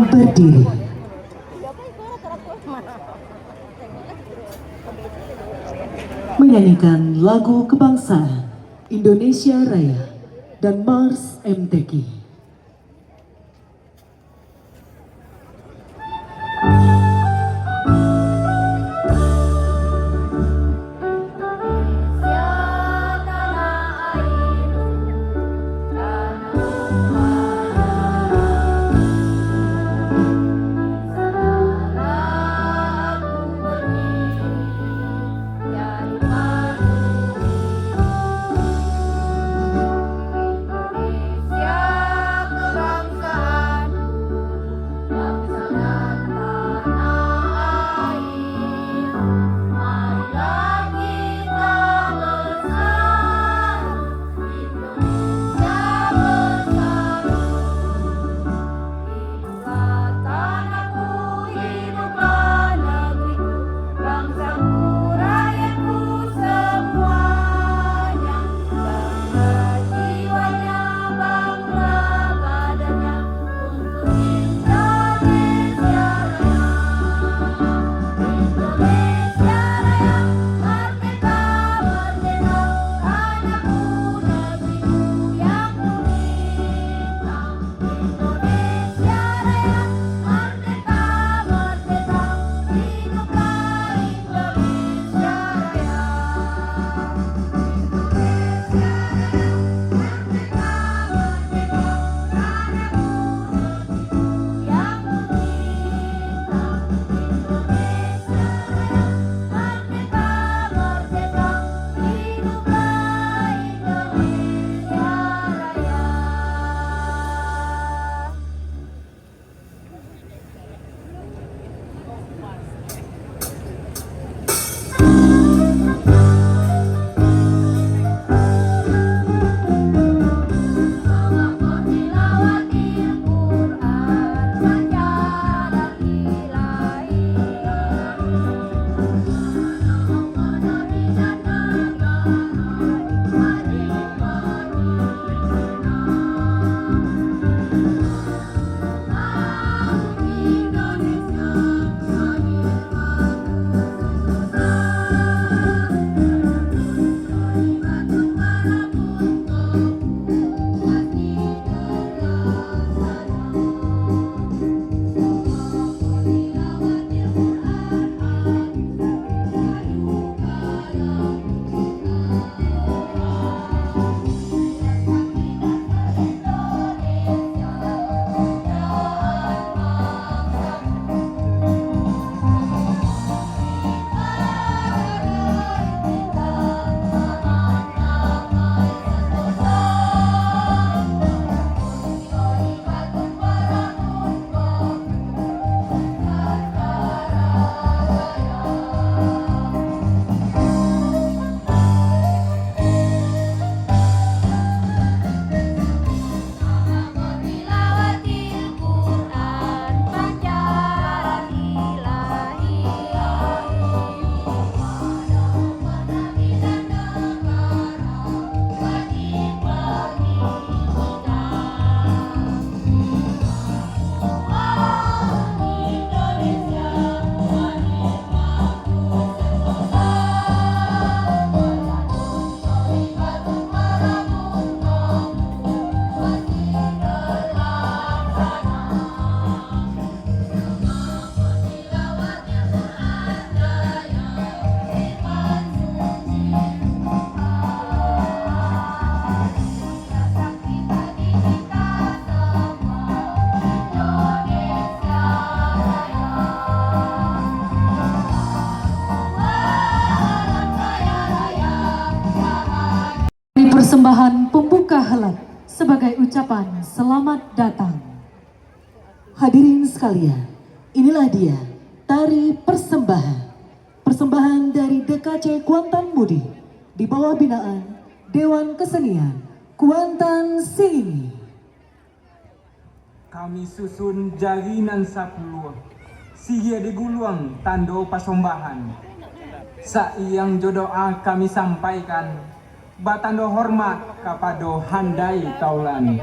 Berdiri. Menyanyikan lagu kebangsaan Indonesia Raya dan Mars MTQ. Persembahan pembuka helat sebagai ucapan selamat datang. Hadirin sekalian, inilah dia tari persembahan. Persembahan dari DKC Kuantan Mudi di bawah binaan Dewan Kesenian Kuantan Singini. Kami susun jalinan sapuluh, siya diguluang tando pasombahan. Sa iyang jodoa kami sampaikan, batando hormat kapado handai taulan.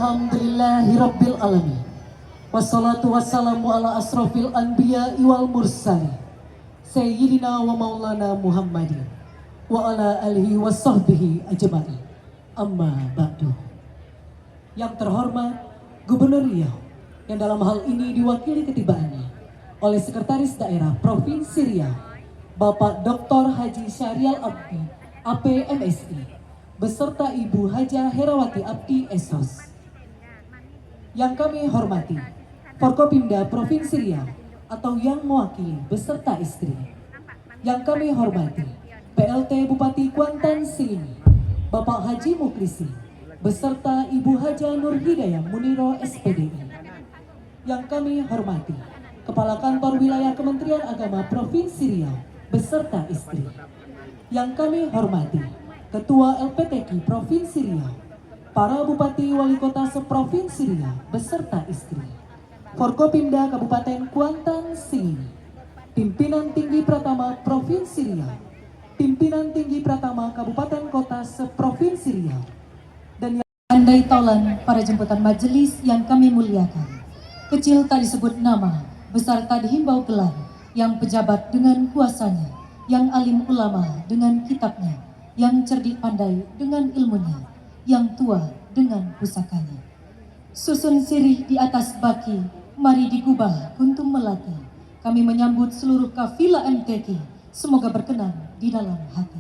Alhamdulillahirabbil alamin. Wassalatu wassalamu ala asrofil anbiya wal mursalin Sayyidina wa maulana Muhammadin wa ala alihi wa sahbihi ajma'in. Amma ba'du. Yang terhormat Gubernur Riau, yang dalam hal ini diwakili ketibaannya oleh Sekretaris Daerah Provinsi Riau, Bapak Dr. Haji Syahrial Abdi, APMSI, beserta Ibu Haja Herawati Abdi SOS. Yang kami hormati Forkopimda Provinsi Riau atau yang mewakili beserta istri. Yang kami hormati PLT Bupati Kuantan Sini, Bapak Haji Mukrisi, beserta Ibu Haja Nur Hidayah Muniro SPDI. Yang kami hormati Kepala Kantor Wilayah Kementerian Agama Provinsi Riau beserta istri. Yang kami hormati Ketua LPTQ Provinsi Riau, para Bupati Wali Kota seprovinsi Riau beserta istri. Forkopimda Kabupaten Kuantan Sini, Pimpinan Tinggi Pratama Provinsi Riau, Pimpinan Tinggi Pratama Kabupaten Kota seprovinsi Riau, dan yang andai taulan para jemputan majelis yang kami muliakan. Kecil tak disebut nama, besar tak dihimbau gelar, yang pejabat dengan kuasanya, yang alim ulama dengan kitabnya, yang cerdik pandai dengan ilmunya, yang tua dengan pusakanya. Susun sirih di atas baki, mari digubah kuntum melati. Kami menyambut seluruh kafilah MTQ, semoga berkenan di dalam hati.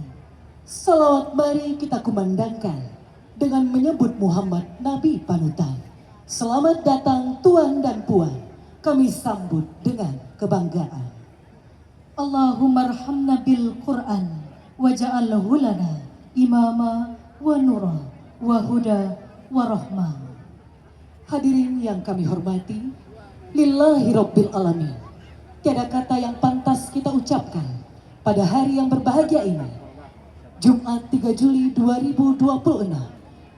Salawat mari kita kumandangkan dengan menyebut Muhammad Nabi panutan. Selamat datang tuan dan puan, kami sambut dengan kebanggaan. Allahumma arhamna bil Qur'an waja'alhu lana imama wa nura wa huda wa rahmah. Hadirin yang kami hormati, lillahi rabbil alamin. Tiada kata yang pantas kita ucapkan pada hari yang berbahagia ini, Jumat 3 Juli 2026,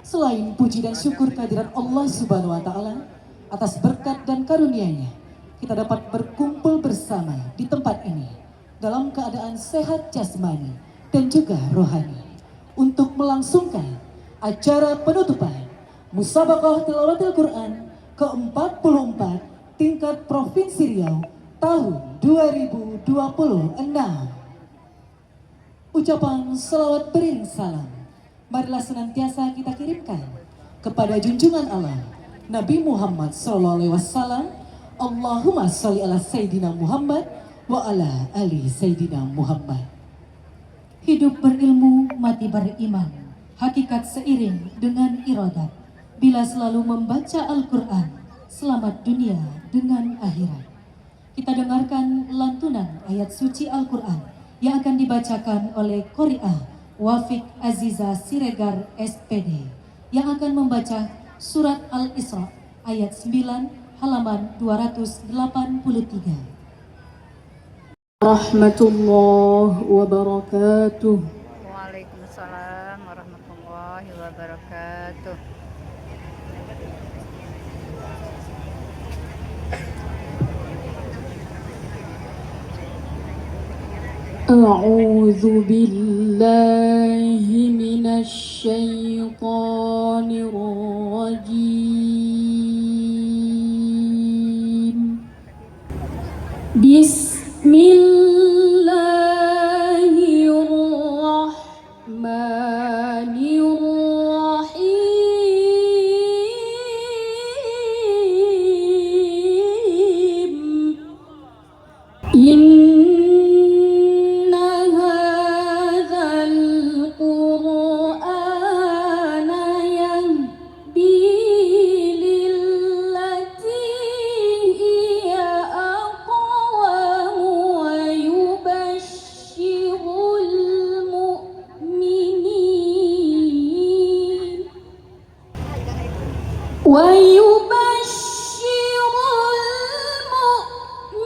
selain puji dan syukur kehadiran Allah Subhanahu wa Ta'ala atas berkat dan karunia-Nya, kita dapat berkumpul bersama di tempat ini dalam keadaan sehat jasmani dan juga rohani untuk melangsungkan acara penutupan Musabaqah Tilawatil Quran ke-44 tingkat Provinsi Riau tahun 2026. Ucapan selawat beriring salam marilah senantiasa kita kirimkan kepada junjungan Allah Nabi Muhammad SAW. Allahumma sholli ala Sayyidina Muhammad wa ala ali Sayyidina Muhammad. Hidup berilmu, mati beriman, hakikat seiring dengan iradat. Bila selalu membaca Al-Quran, selamat dunia dengan akhirat. Kita dengarkan lantunan ayat suci Al-Quran yang akan dibacakan oleh Qori'ah Wafik Aziza Siregar SPD, yang akan membaca surat Al-Isra ayat 9 halaman 283. Rahmatullah wabarakatuh. Waalaikumsalam warahmatullahi wabarakatuh. أعوذ بالله من الشيطان الرجيم. بسم الله الرحمن الرحيم. ويبشر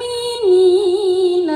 المؤمنين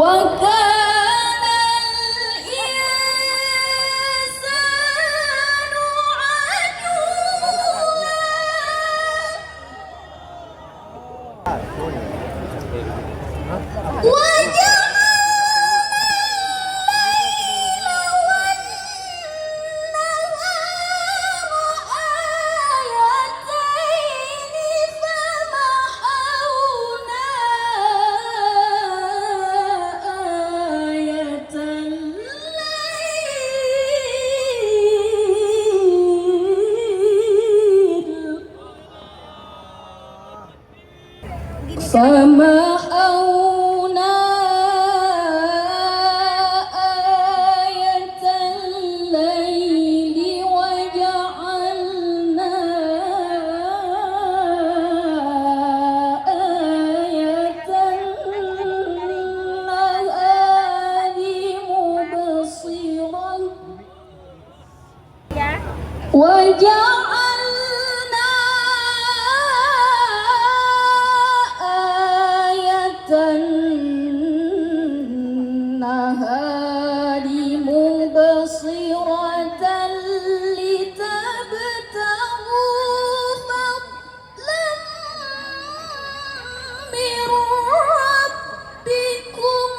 وكان الإنسان عجولا فمحونا آية الليل وجعلنا آية النهار مبصرا وجعلنا النهار مبصرة لتبتغوا فضلا من ربكم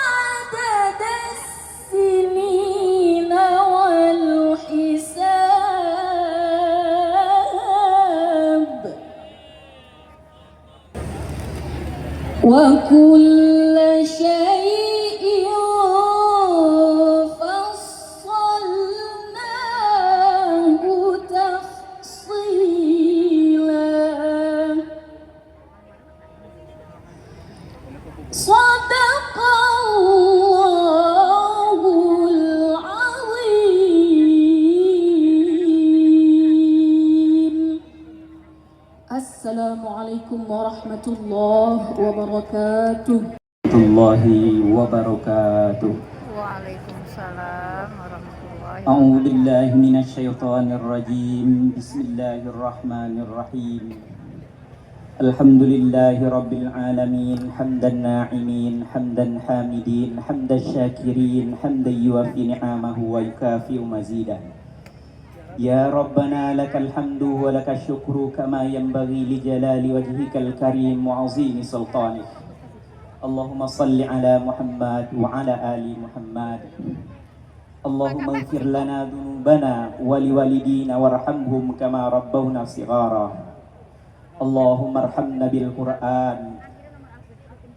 عدد السنين والحساب وكل شيء فصلناه تفصيلا صدق الله العظيم. السلام عليكم ورحمة الله وبركاته. الله وبركاته. Waalaikumsalam warahmatullahi أعوذ wabarakatuh. بالله من الشيطان الرجيم. بسم الله الرحمن الرحيم. الحمد لله رب العالمين حمد الناعمين حمدا حامدين حمد الشاكرين حمدا يوافي نعمه ويكافئ مزيدا. يا ربنا لك الحمد ولك الشكر كما ينبغي لجلال وجهك الكريم وعظيم سلطانك. اللهم صل على محمد وعلى آل محمد. اللهم اغفر لنا ذنوبنا ولوالدينا وارحمهم كما ربونا صغارا. اللهم ارحمنا بالقرآن.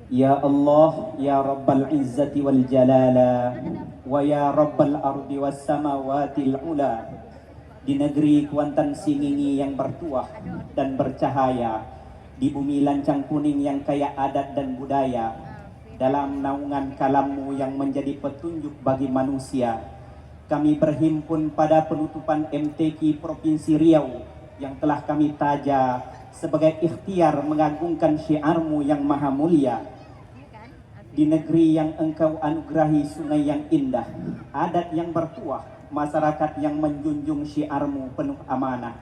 يا الله يا رب العزة والجلال ويا رب الأرض والسماوات العلا. Di negeri Kuantan Singingi yang bertuah dan bercahaya, di bumi lancang kuning yang kaya adat dan budaya, dalam naungan kalammu yang menjadi petunjuk bagi manusia, kami berhimpun pada penutupan MTQ Provinsi Riau yang telah kami taja sebagai ikhtiar mengagungkan syiarmu yang maha mulia. Di negeri yang engkau anugerahi sungai yang indah, adat yang bertuah, masyarakat yang menjunjung syiarmu penuh amanah.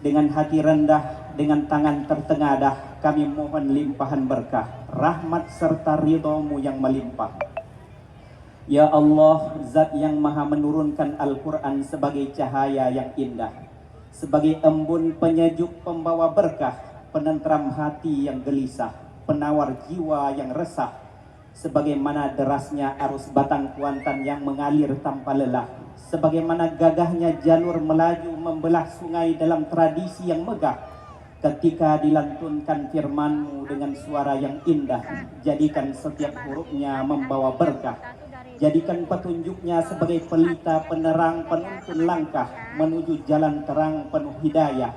Dengan hati rendah, dengan tangan tertengadah, kami mohon limpahan berkah, rahmat serta ridhomu yang melimpah. Ya Allah, Zat yang maha menurunkan Al-Quran sebagai cahaya yang indah, sebagai embun penyejuk pembawa berkah, penentram hati yang gelisah, penawar jiwa yang resah, sebagaimana derasnya arus batang Kuantan yang mengalir tanpa lelah, sebagaimana gagahnya jalur melaju membelah sungai dalam tradisi yang megah. Ketika dilantunkan firman-Mu dengan suara yang indah, jadikan setiap hurufnya membawa berkah. Jadikan petunjuknya sebagai pelita penerang penuntun langkah menuju jalan terang penuh hidayah.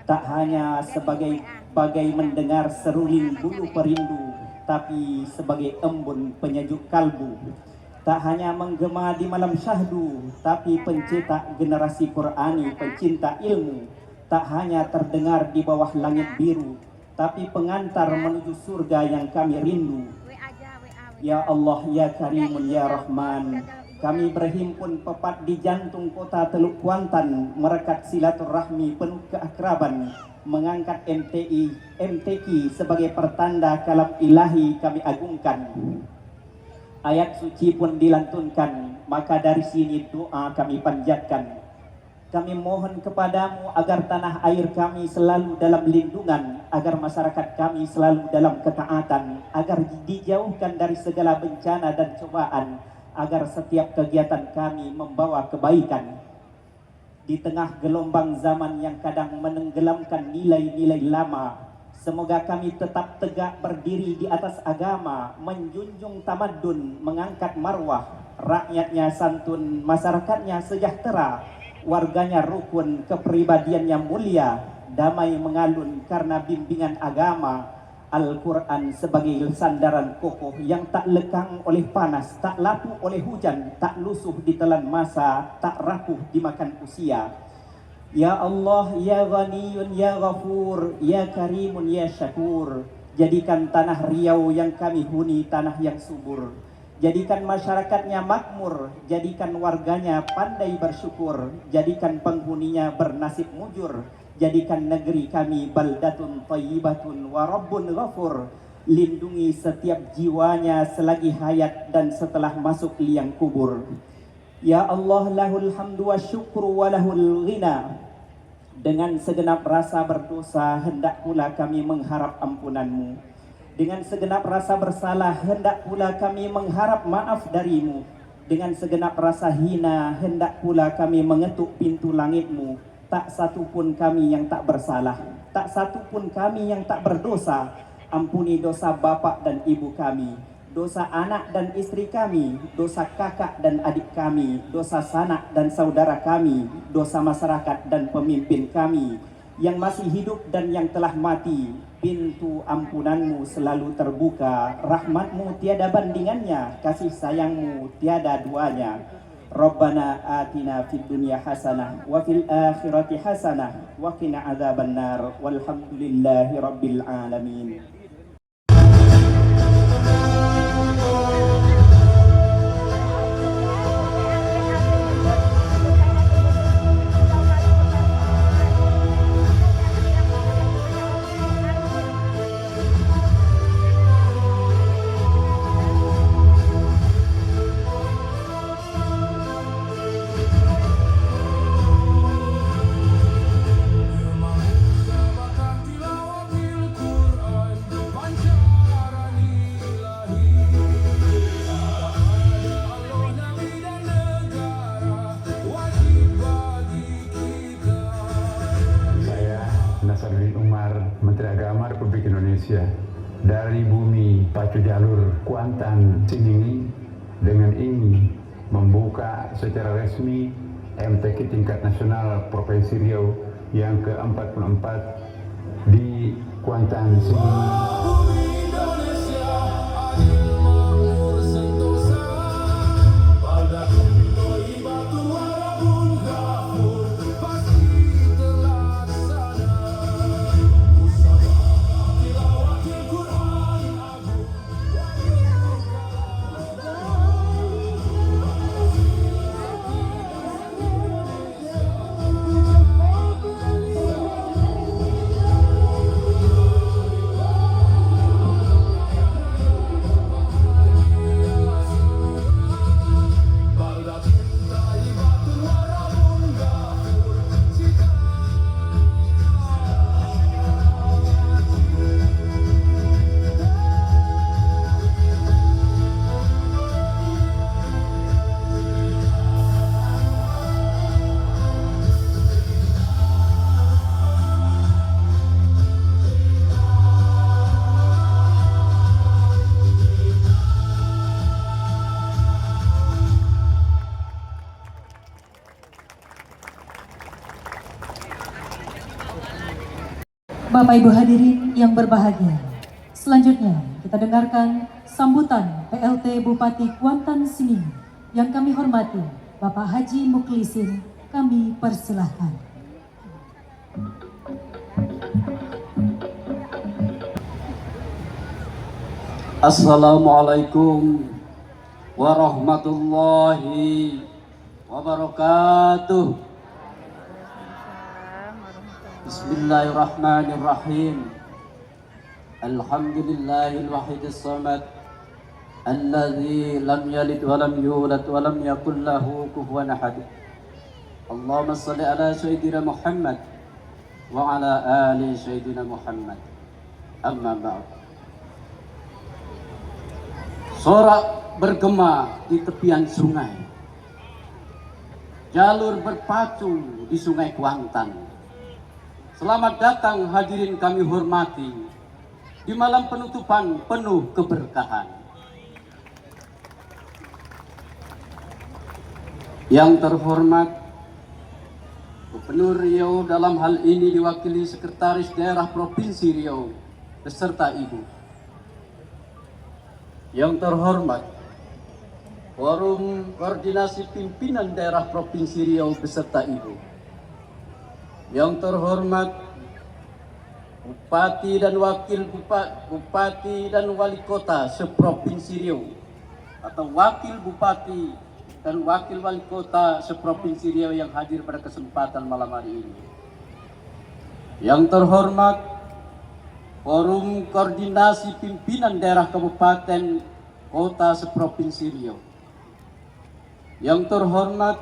Tak hanya sebagai mendengar seruling bulu perindu, tapi sebagai embun penyejuk kalbu. Tak hanya menggema di malam syahdu, tapi pencetak generasi Qur'ani pencinta ilmu. Tak hanya terdengar di bawah langit biru, tapi pengantar menuju surga yang kami rindu. Ya Allah, Ya Karimun, Ya Rahman, kami berhimpun pepat di jantung kota Teluk Kuantan, merekat silaturahmi penuh keakraban, mengangkat MTQ sebagai pertanda kalam ilahi kami agungkan. Ayat suci pun dilantunkan, maka dari sini doa kami panjatkan. Kami mohon kepadamu agar tanah air kami selalu dalam lindungan, agar masyarakat kami selalu dalam ketaatan, agar dijauhkan dari segala bencana dan cobaan, agar setiap kegiatan kami membawa kebaikan. Di tengah gelombang zaman yang kadang menenggelamkan nilai-nilai lama, semoga kami tetap tegak berdiri di atas agama, menjunjung tamadun, mengangkat marwah, rakyatnya santun, masyarakatnya sejahtera, warganya rukun, kepribadiannya mulia, damai mengalun karena bimbingan agama. Al-Quran sebagai sandaran kokoh yang tak lekang oleh panas, tak lapuk oleh hujan, tak lusuh ditelan masa, tak rapuh dimakan usia. Ya Allah, Ya Ghaniyun, Ya Ghafur, Ya Karimun, Ya Syakur, jadikan tanah Riau yang kami huni tanah yang subur, jadikan masyarakatnya makmur, jadikan warganya pandai bersyukur, jadikan penghuninya bernasib mujur, jadikan negeri kami baldatun thayyibatun wa rabbun ghafur, lindungi setiap jiwanya selagi hayat dan setelah masuk liang kubur. Ya Allah, lahul hamdu wa syukru wa lahul ghina. Dengan segenap rasa berdosa hendak pula kami mengharap ampunanmu. Dengan segenap rasa bersalah hendak pula kami mengharap maaf darimu. Dengan segenap rasa hina hendak pula kami mengetuk pintu langitmu. Tak satu pun kami yang tak bersalah, tak satu pun kami yang tak berdosa. Ampuni dosa bapak dan ibu kami, dosa anak dan istri kami, dosa kakak dan adik kami, dosa sanak dan saudara kami, dosa masyarakat dan pemimpin kami yang masih hidup dan yang telah mati. Pintu ampunanmu selalu terbuka, rahmatmu tiada bandingannya, kasih sayangmu tiada duanya. Rabbana atina fid dunya hasanah wa fil akhirati hasanah wa qina adzabannar walhamdulillahi rabbil alamin. Menteri Agama Republik Indonesia, dari bumi Pacu Jalur Kuantan Singingi dengan ingin membuka secara resmi MTQ tingkat nasional Provinsi Riau yang ke-44 di Kuantan Singingi. Bapak Ibu hadirin yang berbahagia, selanjutnya kita dengarkan sambutan PLT Bupati Kuantan Singingi yang kami hormati Bapak Haji Muklisin, kami persilahkan. Assalamualaikum warahmatullahi wabarakatuh. Bismillahirrahmanirrahim. Alhamdulillahil wahidis samad alladzi lam yalid wa lam yulad wa lam yakul lahu kufuwan ahad. Allahumma shalli ala sayyidina Muhammad wa ala ali sayyidina Muhammad. Amma ba'd. Sorak bergema di tepian sungai, jalur berpacu di sungai Kuantan. Selamat datang hadirin kami hormati di malam penutupan penuh keberkahan. Yang terhormat Gubernur Riau, dalam hal ini diwakili Sekretaris Daerah Provinsi Riau beserta Ibu. Yang terhormat Forum Koordinasi Pimpinan Daerah Provinsi Riau beserta Ibu. Yang terhormat Bupati dan Wakil Bupati dan Wali Kota seprovinsi Riau, atau Wakil Bupati dan Wakil Wali Kota seprovinsi Riau yang hadir pada kesempatan malam hari ini. Yang terhormat Forum Koordinasi Pimpinan Daerah Kabupaten Kota seprovinsi Riau. Yang terhormat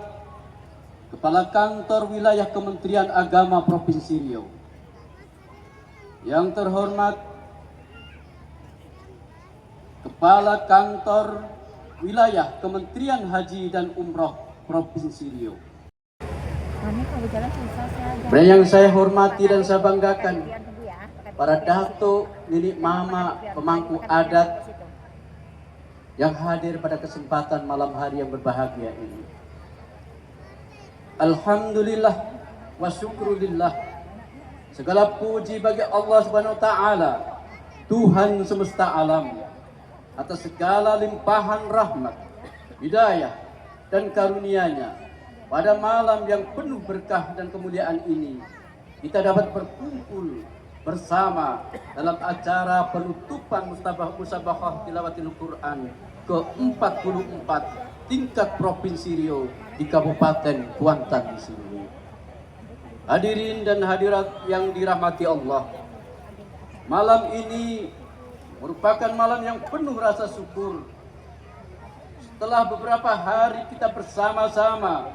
Kepala Kantor Wilayah Kementerian Agama Provinsi Riau. Yang terhormat Kepala Kantor Wilayah Kementerian Haji dan Umroh Provinsi Riau. Dan yang saya hormati dan saya banggakan, para datuk, nenek mama, pemangku adat yang hadir pada kesempatan malam hari yang berbahagia ini. Alhamdulillah wa syukrulillah. Segala puji bagi Allah Subhanahu wa taala, Tuhan semesta alam, atas segala limpahan rahmat, hidayah dan karunia-Nya. Pada malam yang penuh berkah dan kemuliaan ini, kita dapat berkumpul bersama dalam acara penutupan musabaqah tilawatil Quran ke-44 tingkat Provinsi Riau di Kabupaten Kuantan di sini. Hadirin dan hadirat yang dirahmati Allah, malam ini merupakan malam yang penuh rasa syukur. Setelah beberapa hari kita bersama-sama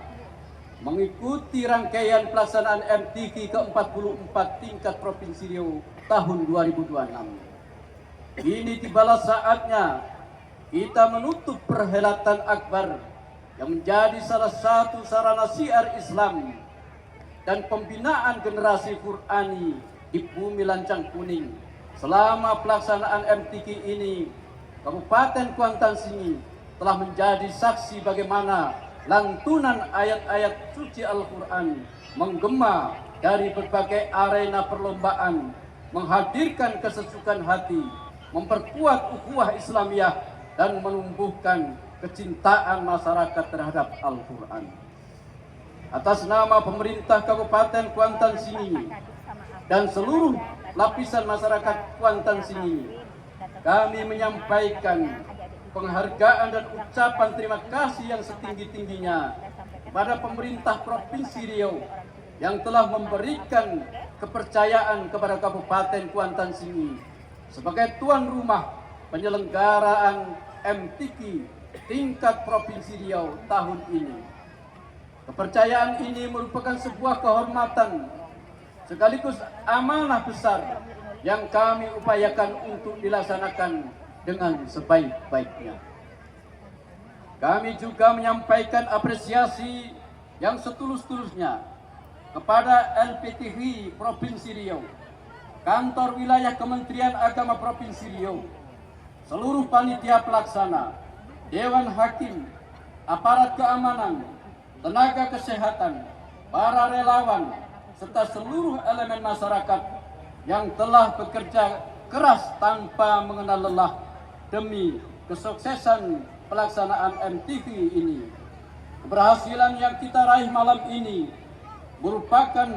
mengikuti rangkaian pelaksanaan MTQ ke-44 tingkat Provinsi Riau tahun 2026. Kini tibalah saatnya kita menutup perhelatan akbar yang menjadi salah satu sarana syiar Islam dan pembinaan generasi Qur'ani di bumi Lancang Kuning. Selama pelaksanaan MTQ ini, Kabupaten Kuantan Singi telah menjadi saksi bagaimana lantunan ayat-ayat suci Al-Quran menggema dari berbagai arena perlombaan, menghadirkan kesejukan hati, memperkuat ukhuwah Islamiyah, dan menumbuhkan kecintaan masyarakat terhadap Al-Quran. Atas nama pemerintah Kabupaten Kuantan Singi dan seluruh lapisan masyarakat Kuantan Singi, kami menyampaikan penghargaan dan ucapan terima kasih yang setinggi-tingginya kepada pemerintah Provinsi Riau yang telah memberikan kepercayaan kepada Kabupaten Kuantan Singi sebagai tuan rumah penyelenggaraan MTQ tingkat Provinsi Riau tahun ini. Kepercayaan ini merupakan sebuah kehormatan sekaligus amanah besar yang kami upayakan untuk dilaksanakan dengan sebaik-baiknya. Kami juga menyampaikan apresiasi yang setulus-tulusnya kepada LPTV Provinsi Riau, Kantor Wilayah Kementerian Agama Provinsi Riau, seluruh panitia pelaksana, Dewan Hakim, aparat keamanan, tenaga kesehatan, para relawan, serta seluruh elemen masyarakat yang telah bekerja keras tanpa mengenal lelah demi kesuksesan pelaksanaan MTQ ini. Keberhasilan yang kita raih malam ini merupakan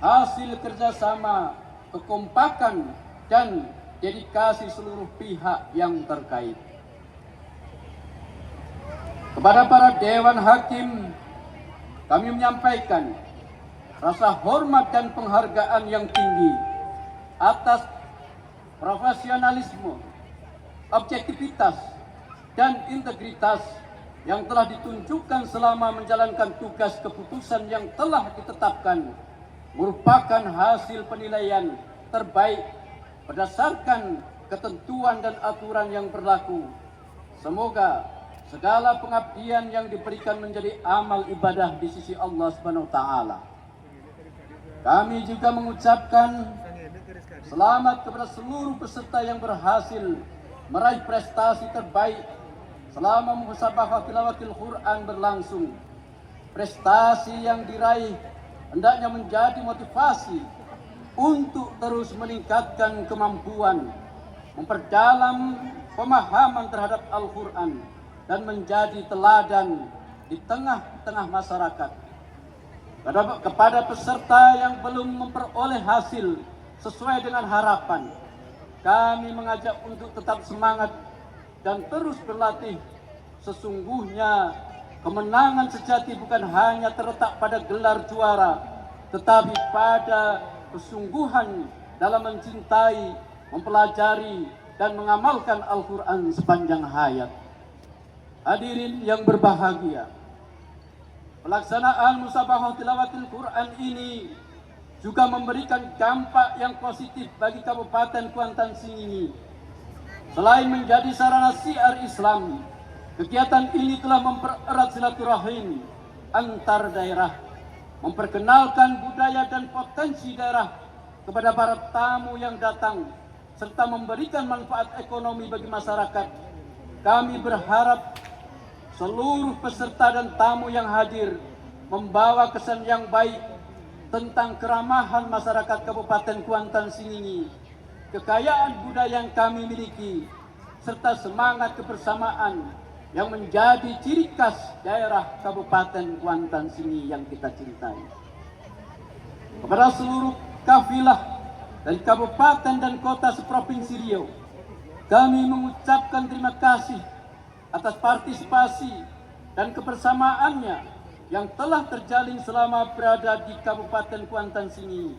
hasil kerjasama, kekompakan, dan dedikasi seluruh pihak yang terkait. Kepada para Dewan Hakim, kami menyampaikan rasa hormat dan penghargaan yang tinggi atas profesionalisme, objektivitas, dan integritas yang telah ditunjukkan selama menjalankan tugas keputusan yang telah ditetapkan merupakan hasil penilaian terbaik berdasarkan ketentuan dan aturan yang berlaku. Semoga segala pengabdian yang diberikan menjadi amal ibadah di sisi Allah Subhanahu wa taala. Kami juga mengucapkan selamat kepada seluruh peserta yang berhasil meraih prestasi terbaik selama musabaqah tilawatil Quran berlangsung. Prestasi yang diraih hendaknya menjadi motivasi untuk terus meningkatkan kemampuan, memperdalam pemahaman terhadap Al-Quran, dan menjadi teladan di tengah-tengah masyarakat. Kepada peserta yang belum memperoleh hasil sesuai dengan harapan, kami mengajak untuk tetap semangat dan terus berlatih. Sesungguhnya kemenangan sejati bukan hanya terletak pada gelar juara, tetapi pada kesungguhan dalam mencintai, mempelajari, dan mengamalkan Al-Quran sepanjang hayat. Hadirin yang berbahagia, pelaksanaan musabaqah tilawatil Quran ini juga memberikan dampak yang positif bagi Kabupaten Kuantan Sengingi. Selain menjadi sarana syiar Islam, kegiatan ini telah mempererat silaturahim antar daerah, memperkenalkan budaya dan potensi daerah kepada para tamu yang datang, serta memberikan manfaat ekonomi bagi masyarakat. Kami berharap seluruh peserta dan tamu yang hadir membawa kesan yang baik tentang keramahan masyarakat Kabupaten Kuantan Sengingi, kekayaan budaya yang kami miliki, serta semangat kebersamaan yang menjadi ciri khas daerah Kabupaten Kuantan Sengingi yang kita cintai. Kepada seluruh kafilah dari kabupaten dan kota seprovinsi Riau, kami mengucapkan terima kasih atas partisipasi dan kebersamaannya yang telah terjalin selama berada di Kabupaten Kuantan Sengingi.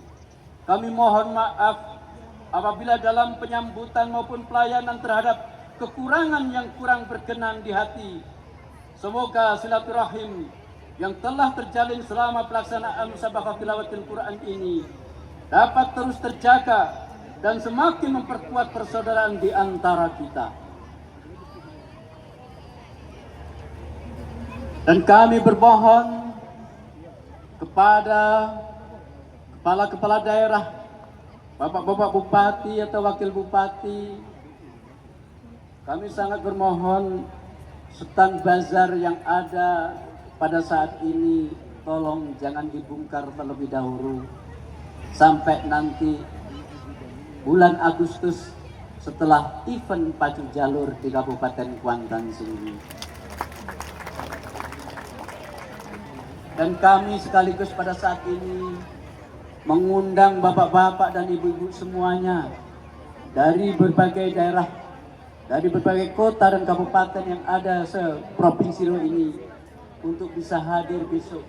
Kami mohon maaf apabila dalam penyambutan maupun pelayanan terhadap kekurangan yang kurang berkenan di hati. Semoga silaturahim yang telah terjalin selama pelaksanaan musabaqah tilawatil Quran ini dapat terus terjaga dan semakin memperkuat persaudaraan di antara kita. Dan kami bermohon kepada kepala-kepala daerah, bapak-bapak bupati atau wakil bupati, kami sangat bermohon stand bazar yang ada pada saat ini tolong jangan dibongkar terlebih dahulu sampai nanti bulan Agustus setelah event pacu jalur di Kabupaten Kuantan Sengingi. Dan kami sekaligus pada saat ini mengundang bapak-bapak dan ibu-ibu semuanya dari berbagai daerah, dari berbagai kota dan kabupaten yang ada seprovinsi Riau ini untuk bisa hadir besok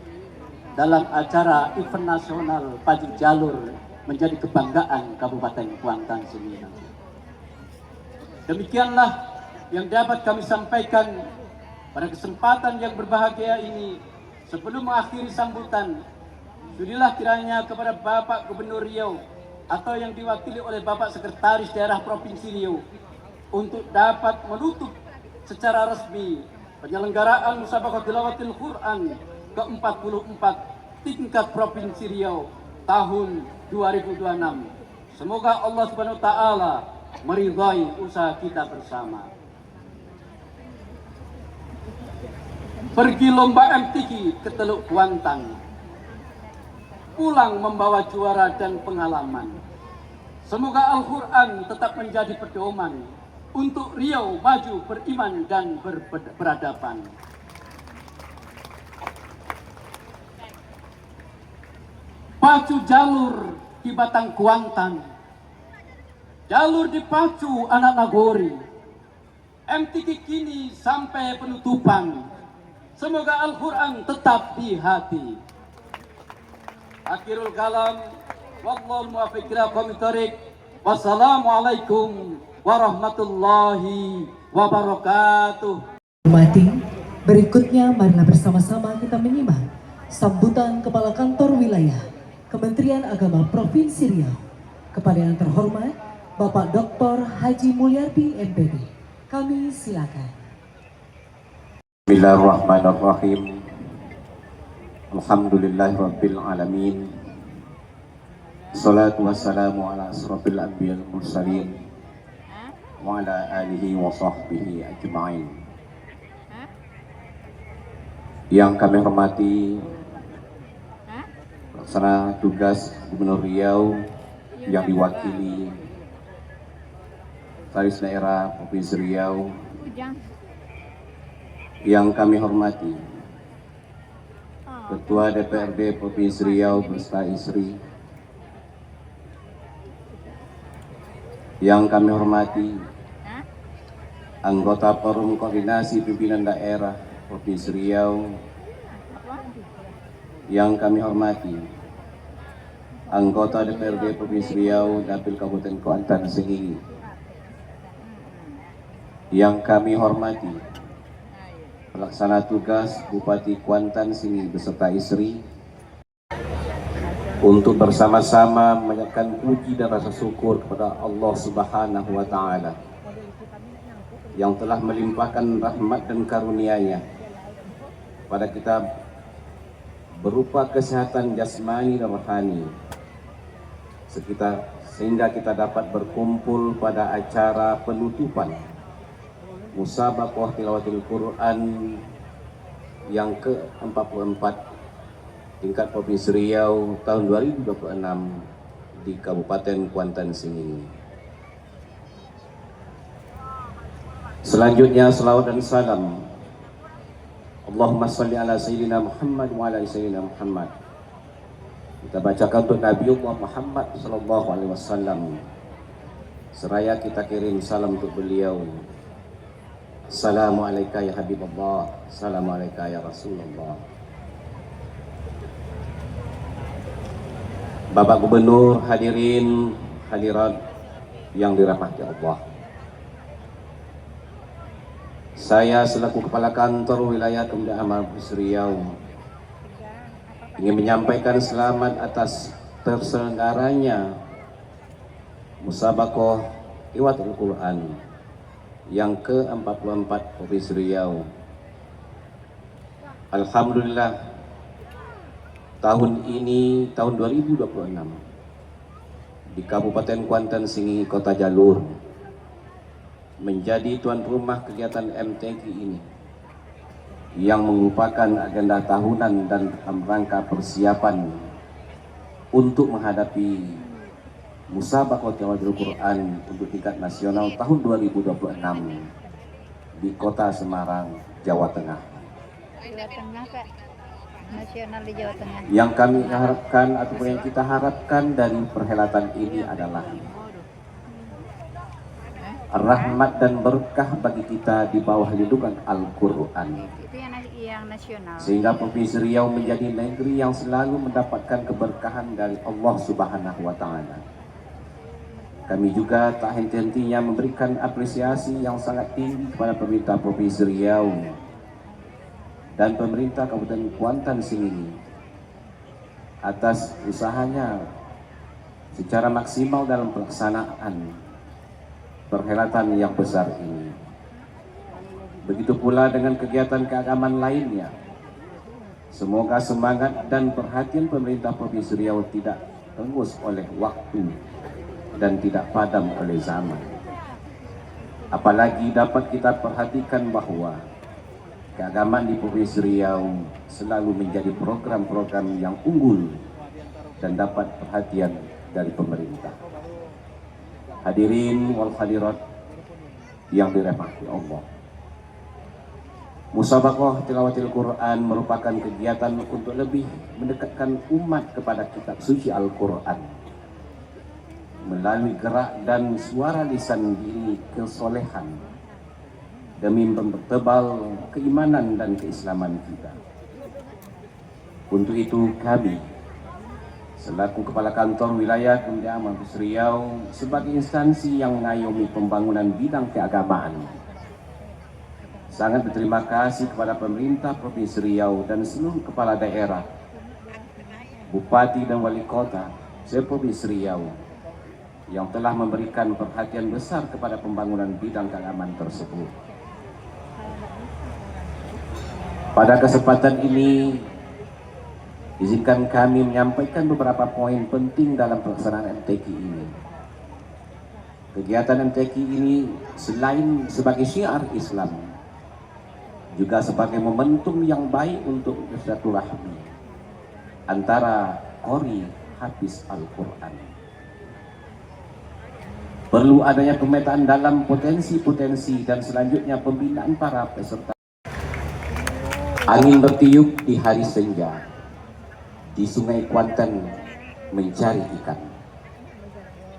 dalam acara event nasional pacu jalur menjadi kebanggaan Kabupaten Kuantan Sengingi. Demikianlah yang dapat kami sampaikan pada kesempatan yang berbahagia ini. Sebelum mengakhiri sambutan, sudilah kiranya kepada Bapak Gubernur Riau atau yang diwakili oleh Bapak Sekretaris Daerah Provinsi Riau untuk dapat menutup secara resmi penyelenggaraan musabaqah tilawatil Quran ke-44 tingkat Provinsi Riau tahun 2026. Semoga Allah Subhanahu wa taala meridhai usaha kita bersama. Pergi lomba MTQ ke Teluk Kuantan, pulang membawa juara dan pengalaman. Semoga Al-Quran tetap menjadi pedoman untuk Riau maju beriman dan berperadaban. Pacu jalur di Batang Kuantan jalur dipacu anak Nagori, MTQ kini sampai penutupan. Semoga Al-Quran tetap di hati. Akhirul kalam, wallahul muwaffiq ila aqwamit thoriq. Wassalamualaikum warahmatullahi wabarakatuh. Hormati, berikutnya marilah bersama-sama kita menyimak sambutan Kepala Kantor Wilayah Kementerian Agama Provinsi Riau kepada yang terhormat Bapak Dr. Haji Mulyardi MPD. Kami silakan. Bismillahirrahmanirrahim. Alhamdulillahirabbil alamin. Salatu wassalamu ala asrofil anbiya'il mursalin wa ala alihi wa sahbihi ajma'in. Yang kami hormati Pelaksana tugas Gubernur Riau yang diwakili Sekretaris Daerah Provinsi Riau, yang kami hormati Ketua DPRD Provinsi Riau beserta istri, yang kami hormati anggota Forum Koordinasi Pimpinan Daerah Provinsi Riau, yang kami hormati anggota DPRD Provinsi Riau Dapil Kabupaten Kuantan Sengingi, yang kami hormati Pelaksana tugas Bupati Kuantan Sengingi beserta istri, untuk bersama-sama menyatakan puji dan rasa syukur kepada Allah Subhanahu wa Ta'ala yang telah melimpahkan rahmat dan karunia-Nya pada kita berupa kesehatan jasmani dan rohani, sehingga kita dapat berkumpul pada acara penutupan Musabaqah Tilawatil Quran yang ke-44 tingkat Provinsi Riau tahun 2026 di Kabupaten Kuantan Sengingi. Selanjutnya selawat dan salam Allahumma salli ala Sayyidina Muhammad wa ala Sayyidina Muhammad. Kita bacakan untuk Nabi Allah Muhammad sallallahu alaihi wasallam. Seraya kita kirim salam untuk beliau. Assalamualaikum ya Habibullah, Assalamualaikum ya Rasulullah. Bapak Gubernur, hadirin hadirat yang dirahmati Allah. Saya selaku Kepala Kantor Wilayah Kementerian Agama Provinsi Riau ingin menyampaikan selamat atas terselenggaranya Musabaqah Tilawatil Quran yang ke-44 Provinsi Riau. Alhamdulillah, tahun ini, tahun 2026, di Kabupaten Kuantan Sengingi Kota Jalur menjadi tuan rumah kegiatan MTQ ini yang merupakan agenda tahunan dan dalam rangka persiapan untuk menghadapi Musabaqah Tilawatil Quran untuk tingkat nasional tahun 2026 di Kota Semarang, Jawa Tengah. Jawa Tengah, Pak. Nasional di Jawa Tengah. Yang kami harapkan ataupun yang kita harapkan dari perhelatan ini adalah rahmat dan berkah bagi kita di bawah lindungan Al-Quran. Itu yang nasional. Sehingga Provinsi Riau menjadi negeri yang selalu mendapatkan keberkahan dari Allah Subhanahu wa Ta'ala. Kami juga tak henti-hentinya memberikan apresiasi yang sangat tinggi kepada pemerintah Provinsi Riau dan pemerintah Kabupaten Kuantan Sengingi atas usahanya secara maksimal dalam pelaksanaan perhelatan yang besar ini. Begitu pula dengan kegiatan keagamaan lainnya. Semoga semangat dan perhatian pemerintah Provinsi Riau tidak tenggus oleh waktu dan tidak padam oleh zaman. Apalagi dapat kita perhatikan bahwa keagamaan di Provinsi Riau selalu menjadi program-program yang unggul dan dapat perhatian dari pemerintah. Hadirin wal hadirat yang dirahmati Allah. Musabaqah Tilawatil Quran merupakan kegiatan untuk lebih mendekatkan umat kepada kitab suci Al-Quran. melalui gerak dan suara lisan diri kesolehan demi mempertebal keimanan dan keislaman kita. Untuk itu kami selaku Kepala Kantor Wilayah Kementerian Mampus Riau sebagai instansi yang mengayomi pembangunan bidang keagamaan sangat berterima kasih kepada pemerintah Provinsi Riau dan seluruh kepala daerah, Bupati dan Wali Kota se-Provinsi Riau yang telah memberikan perhatian besar kepada pembangunan bidang keagamaan tersebut. Pada kesempatan ini, izinkan kami menyampaikan beberapa poin penting dalam pelaksanaan MTQ ini. Kegiatan MTQ ini selain sebagai syiar Islam, juga sebagai momentum yang baik untuk bersilaturahmi antara qori hafiz Al-Quran. Perlu adanya pemetaan dalam potensi-potensi dan selanjutnya pembinaan para peserta. Angin bertiup di hari senja, di Sungai Kuantan mencari ikan.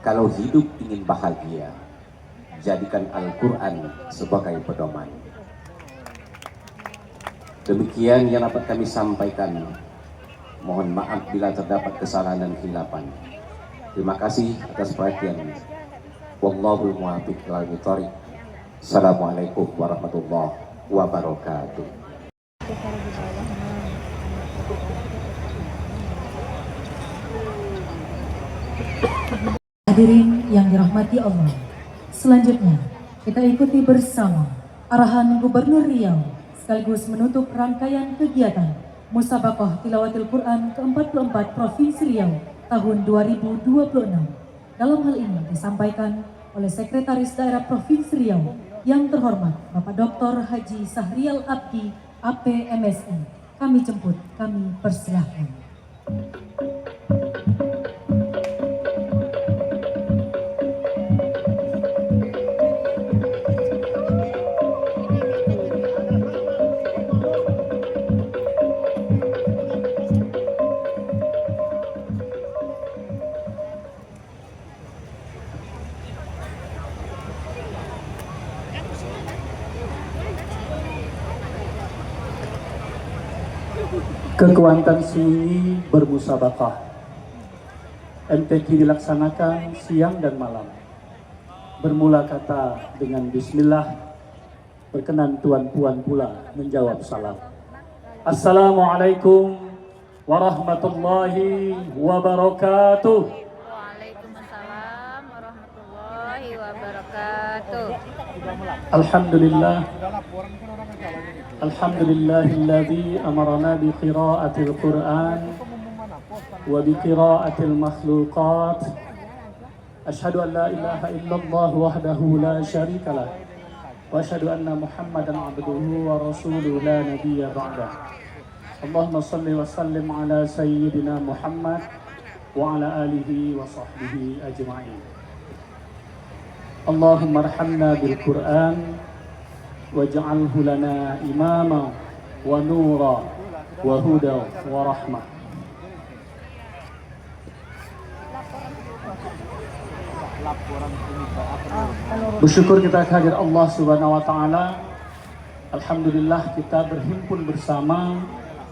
Kalau hidup ingin bahagia, jadikan Al-Quran sebagai pedoman. Demikian yang dapat kami sampaikan. Mohon maaf bila terdapat kesalahan dan khilafan. Terima kasih atas perhatian. Wallahul muwaffiq ila thoriq. Assalamualaikum warahmatullahi wabarakatuh. Hadirin yang dirahmati Allah, selanjutnya kita ikuti bersama arahan Gubernur Riau sekaligus menutup rangkaian kegiatan Musabaqah Tilawatil Quran ke-44 Provinsi Riau tahun 2026. Dalam hal ini disampaikan oleh Sekretaris Daerah Provinsi Riau yang terhormat Bapak Dr. Haji Sahrial Abdi, APMSI. Kami jemput, kami persilahkan. Ke Kuantan Sunyi bermusabaqah. MTQ dilaksanakan siang dan malam. Bermula kata dengan bismillah, berkenan tuan-puan pula menjawab salam. Assalamualaikum warahmatullahi wabarakatuh. Waalaikumsalam warahmatullahi wabarakatuh. Alhamdulillah. Alhamdulillahilladzi amarna bi qiraatil Qur'an wa bi qiraatil makhluqat. Asyhadu an la ilaha illallah wahdahu la syarikalah wa asyhadu anna Muhammadan abduhu wa rasuluhu la nabiyya ba'dah. Allahumma shalli wa sallim ala sayyidina Muhammad wa ala alihi wa sahbihi ajma'in. Allahumma arhamna bil Qur'an waj'alhu lana imama wa nura wa huda wa rahmah. Bersyukur kita kehadirat Allah Subhanahu wa taala. Alhamdulillah kita berhimpun bersama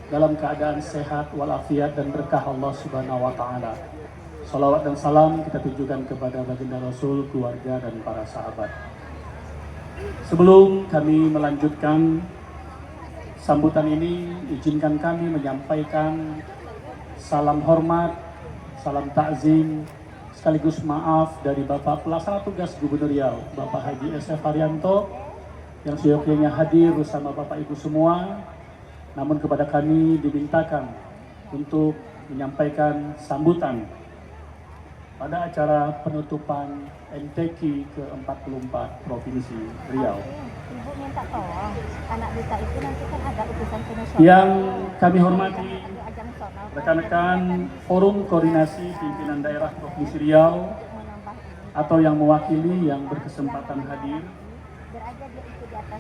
dalam keadaan sehat walafiat dan berkah Allah Subhanahu wa taala. Salawat dan salam kita tujukan kepada baginda Rasul, keluarga dan para sahabat. Sebelum kami melanjutkan sambutan ini, izinkan kami menyampaikan salam hormat, salam takzim, sekaligus maaf dari Bapak Pelaksana Tugas Gubernur Riau, Bapak Haji S.F. Haryanto, yang seyogyanya hadir bersama Bapak Ibu semua. Namun kepada kami dimintakan untuk menyampaikan sambutan pada acara penutupan MTQ ke-44 Provinsi Riau. Ibu minta tolong, anak kita itu nanti kan ada utusan ke nasional. Yang kami hormati rekan-rekan Forum Koordinasi Pimpinan Daerah Provinsi Riau atau yang mewakili yang berkesempatan hadir.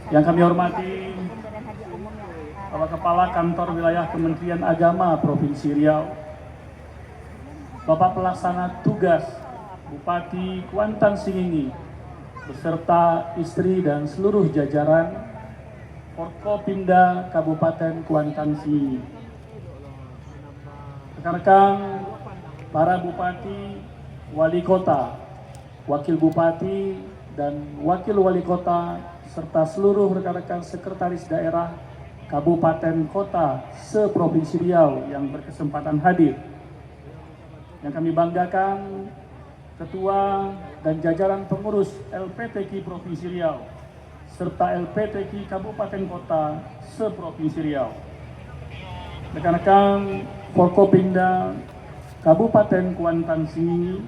Yang kami hormati Bapak Kepala Kantor Wilayah Kementerian Agama Provinsi Riau, Bapak Pelaksana Tugas Bupati Kuantan Singingi beserta istri dan seluruh jajaran Forkopimda Kabupaten Kuantan Singingi. Rekan-rekan, para bupati, wali kota, wakil bupati, dan wakil wali kota, serta seluruh rekan-rekan sekretaris daerah kabupaten kota se-Provinsi Riau yang berkesempatan hadir. Yang kami banggakan, Ketua dan jajaran pengurus LPTQ Provinsi Riau, serta LPTQ Kabupaten Kota se-Provinsi Riau. Rekan-rekan Forkopimda Kabupaten Kuantan Singingi,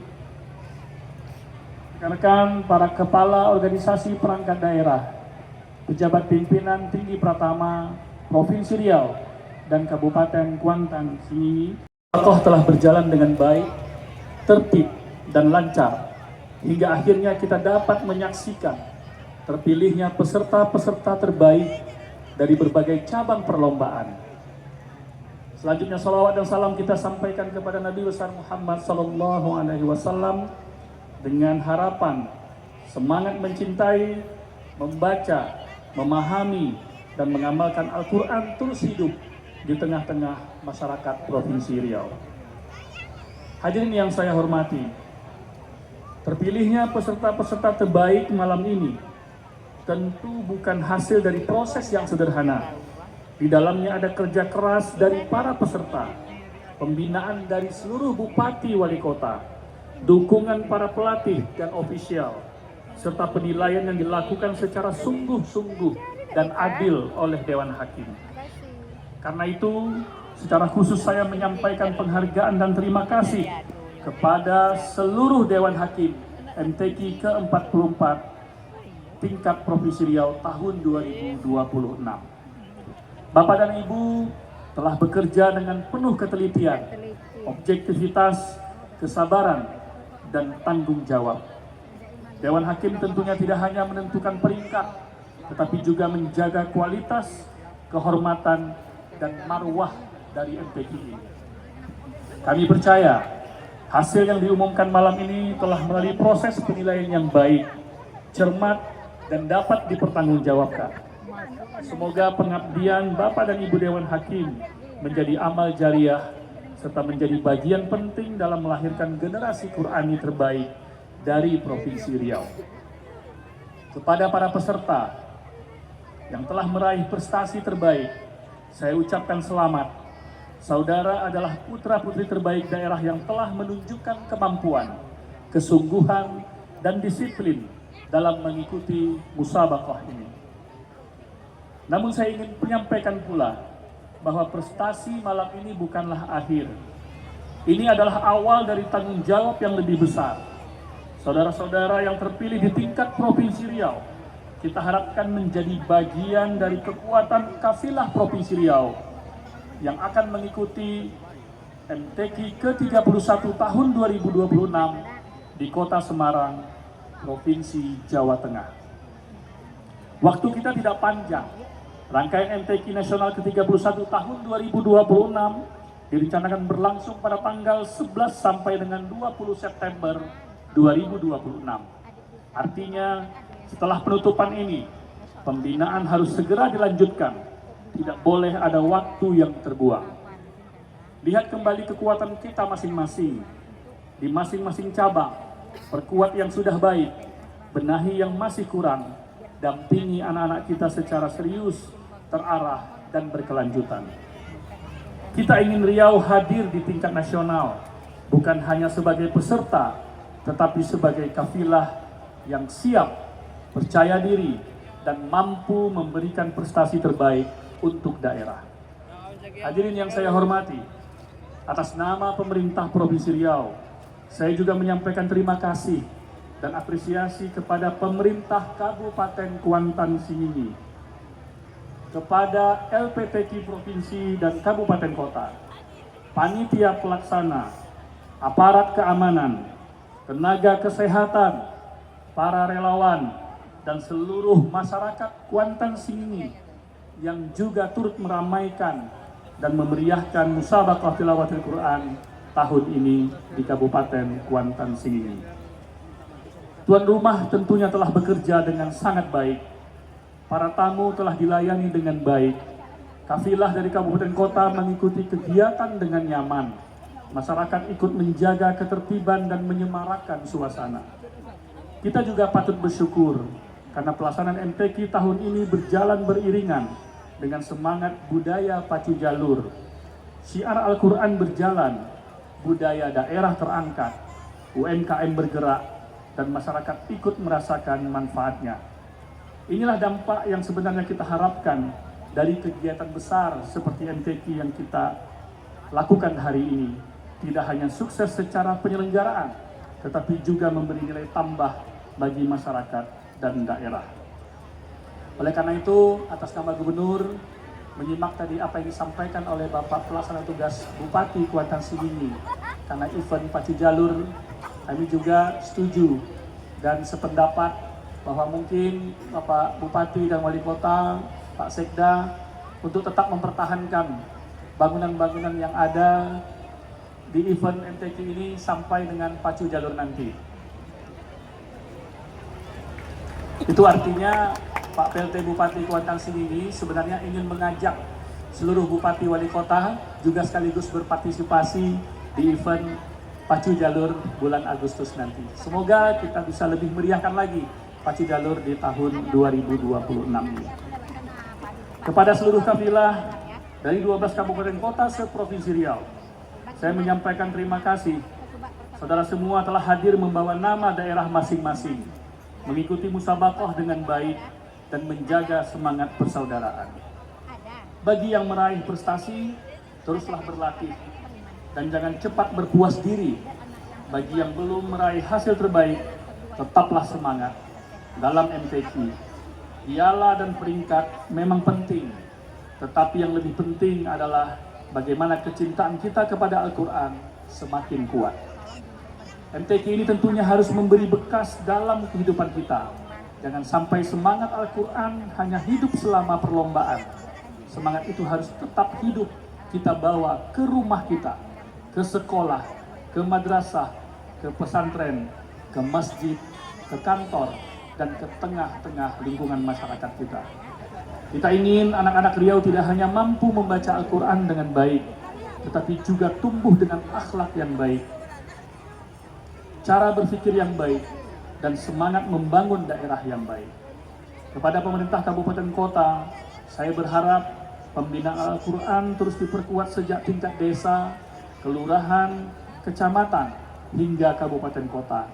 rekan-rekan para kepala organisasi perangkat daerah, pejabat pimpinan tinggi Pratama Provinsi Riau dan Kabupaten Kuantan Singingi, telah berjalan dengan baik, tertib, dan lancar, hingga akhirnya kita dapat menyaksikan terpilihnya peserta-peserta terbaik dari berbagai cabang perlombaan. Selanjutnya salawat dan salam kita sampaikan kepada Nabi besar Muhammad SAW dengan harapan semangat mencintai, membaca, memahami, dan mengamalkan Al-Quran terus hidup di tengah-tengah masyarakat Provinsi Riau. Hadirin yang saya hormati, terpilihnya peserta-peserta terbaik malam ini tentu bukan hasil dari proses yang sederhana. Di dalamnya ada kerja keras dari para peserta, pembinaan dari seluruh bupati wali kota, dukungan para pelatih dan ofisial, serta penilaian yang dilakukan secara sungguh-sungguh dan adil oleh Dewan Hakim. Karena itu, secara khusus saya menyampaikan penghargaan dan terima kasih kepada seluruh Dewan Hakim MTQ ke-44 tingkat Provinsi Riau tahun 2026. Bapak dan Ibu telah bekerja dengan penuh ketelitian, objektivitas, kesabaran, dan tanggung jawab. Dewan Hakim tentunya tidak hanya menentukan peringkat, tetapi juga menjaga kualitas, kehormatan, dan marwah dari MTQ ini. Kami percaya hasil yang diumumkan malam ini telah melalui proses penilaian yang baik, cermat, dan dapat dipertanggungjawabkan. Semoga pengabdian Bapak dan Ibu Dewan Hakim menjadi amal jariah serta menjadi bagian penting dalam melahirkan generasi Qurani terbaik dari Provinsi Riau. Kepada para peserta yang telah meraih prestasi terbaik, saya ucapkan selamat. Saudara adalah putra-putri terbaik daerah yang telah menunjukkan kemampuan, kesungguhan, dan disiplin dalam mengikuti musabaqah ini. Namun saya ingin menyampaikan pula bahwa prestasi malam ini bukanlah akhir. Ini adalah awal dari tanggung jawab yang lebih besar. Saudara-saudara yang terpilih di tingkat Provinsi Riau, kita harapkan menjadi bagian dari kekuatan kafilah Provinsi Riau yang akan mengikuti MTQ ke-31 tahun 2026 di Kota Semarang, Provinsi Jawa Tengah. Waktu kita tidak panjang. Rangkaian MTQ Nasional ke-31 tahun 2026 direncanakan berlangsung pada tanggal 11 sampai dengan 20 September 2026. Artinya, setelah penutupan ini, pembinaan harus segera dilanjutkan. Tidak boleh ada waktu yang terbuang. Lihat kembali kekuatan kita masing-masing. Di masing-masing cabang, perkuat yang sudah baik, benahi yang masih kurang, dampingi anak-anak kita secara serius, terarah, dan berkelanjutan. Kita ingin Riau hadir di tingkat nasional, bukan hanya sebagai peserta, tetapi sebagai kafilah yang siap, percaya diri, dan mampu memberikan prestasi terbaik untuk daerah. Hadirin yang saya hormati, atas nama pemerintah Provinsi Riau, saya juga menyampaikan terima kasih dan apresiasi kepada pemerintah Kabupaten Kuantan Singingi, kepada LPTQ Provinsi dan Kabupaten Kota, panitia pelaksana, aparat keamanan, tenaga kesehatan, para relawan, dan seluruh masyarakat Kuantan Singingi yang juga turut meramaikan dan memeriahkan musabaqah tilawatil Quran tahun ini di Kabupaten Kuantan Singingi. Tuan rumah tentunya telah bekerja dengan sangat baik. Para tamu telah dilayani dengan baik. Kafilah dari kabupaten kota mengikuti kegiatan dengan nyaman. Masyarakat ikut menjaga ketertiban dan menyemarakkan suasana. Kita juga patut bersyukur karena pelaksanaan MTQ tahun ini berjalan beriringan dengan semangat budaya pacu jalur. Syiar Al-Quran berjalan, budaya daerah terangkat, UMKM bergerak, dan masyarakat ikut merasakan manfaatnya. Inilah dampak yang sebenarnya kita harapkan dari kegiatan besar seperti MTQ yang kita lakukan hari ini. Tidak hanya sukses secara penyelenggaraan, tetapi juga memberi nilai tambah bagi masyarakat dan daerah. Oleh karena itu, atas nama Gubernur, menyimak tadi apa yang disampaikan oleh Bapak Pelaksana Tugas Bupati Kuantan Sengingi, karena event pacu jalur, kami juga setuju dan sependapat bahwa mungkin Bapak Bupati dan Wali Kota, Pak Sekda, untuk tetap mempertahankan bangunan-bangunan yang ada di event MTQ ini sampai dengan pacu jalur nanti. Itu artinya Pak PLT Bupati Kuantan Sengingi sebenarnya ingin mengajak seluruh Bupati Wali Kota juga sekaligus berpartisipasi di event pacu jalur bulan Agustus nanti. Semoga kita bisa lebih meriahkan lagi pacu jalur di tahun 2026 ini. Kepada seluruh kafilah dari 12 kabupaten kota seprovinsi Riau, saya menyampaikan terima kasih. Saudara semua telah hadir membawa nama daerah masing-masing, mengikuti musabaqah dengan baik, dan menjaga semangat persaudaraan. Bagi yang meraih prestasi, teruslah berlatih, dan jangan cepat berpuas diri. Bagi yang belum meraih hasil terbaik, tetaplah semangat. Dalam MTQ, piala dan peringkat memang penting, tetapi yang lebih penting adalah bagaimana kecintaan kita kepada Al-Quran semakin kuat. MTQ ini tentunya harus memberi bekas dalam kehidupan kita. Jangan sampai semangat Al-Quran hanya hidup selama perlombaan. Semangat itu harus tetap hidup, kita bawa ke rumah kita, ke sekolah, ke madrasah, ke pesantren, ke masjid, ke kantor, dan ke tengah-tengah lingkungan masyarakat kita. Kita ingin anak-anak Riau tidak hanya mampu membaca Al-Quran dengan baik, tetapi juga tumbuh dengan akhlak yang baik, cara berpikir yang baik, dan semangat membangun daerah yang baik. Kepada pemerintah kabupaten kota, saya berharap pembinaan Al-Quran terus diperkuat sejak tingkat desa, kelurahan, kecamatan, hingga kabupaten kota.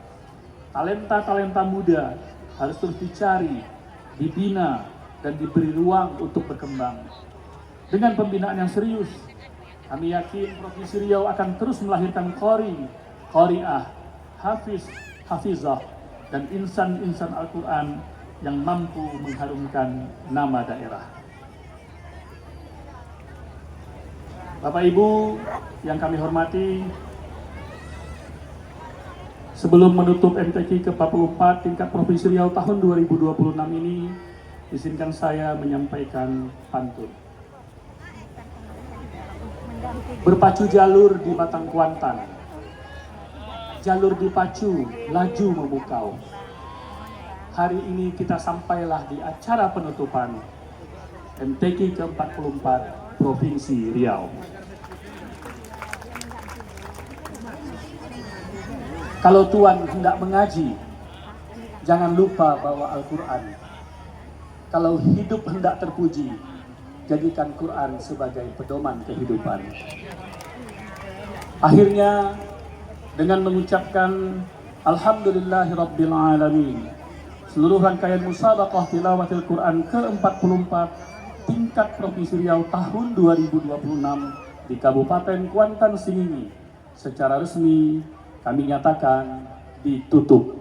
Talenta-talenta muda harus terus dicari, dibina, dan diberi ruang untuk berkembang. Dengan pembinaan yang serius, kami yakin Provinsi Riau akan terus melahirkan qori, qoriah, hafiz, hafizah, dan insan-insan Al-Quran yang mampu mengharumkan nama daerah. Bapak Ibu yang kami hormati, sebelum menutup MTQ ke-44 tingkat Provinsi Riau tahun 2026 ini, izinkan saya menyampaikan pantun. Berpacu jalur di Batang Kuantan, jalur dipacu, laju memukau. Hari ini kita sampailah di acara penutupan MTQ ke-44 Provinsi Riau. Kalau Tuan hendak mengaji, jangan lupa bawa Al-Quran. Kalau hidup hendak terpuji, jadikan Quran sebagai pedoman kehidupan. Akhirnya, dengan mengucapkan Alhamdulillahirabbil alamin, seluruh rangkaian musabaqah tilawatil Quran ke-44 tingkat Provinsi Riau tahun 2026 di Kabupaten Kuantan Sengingi secara resmi kami nyatakan ditutup.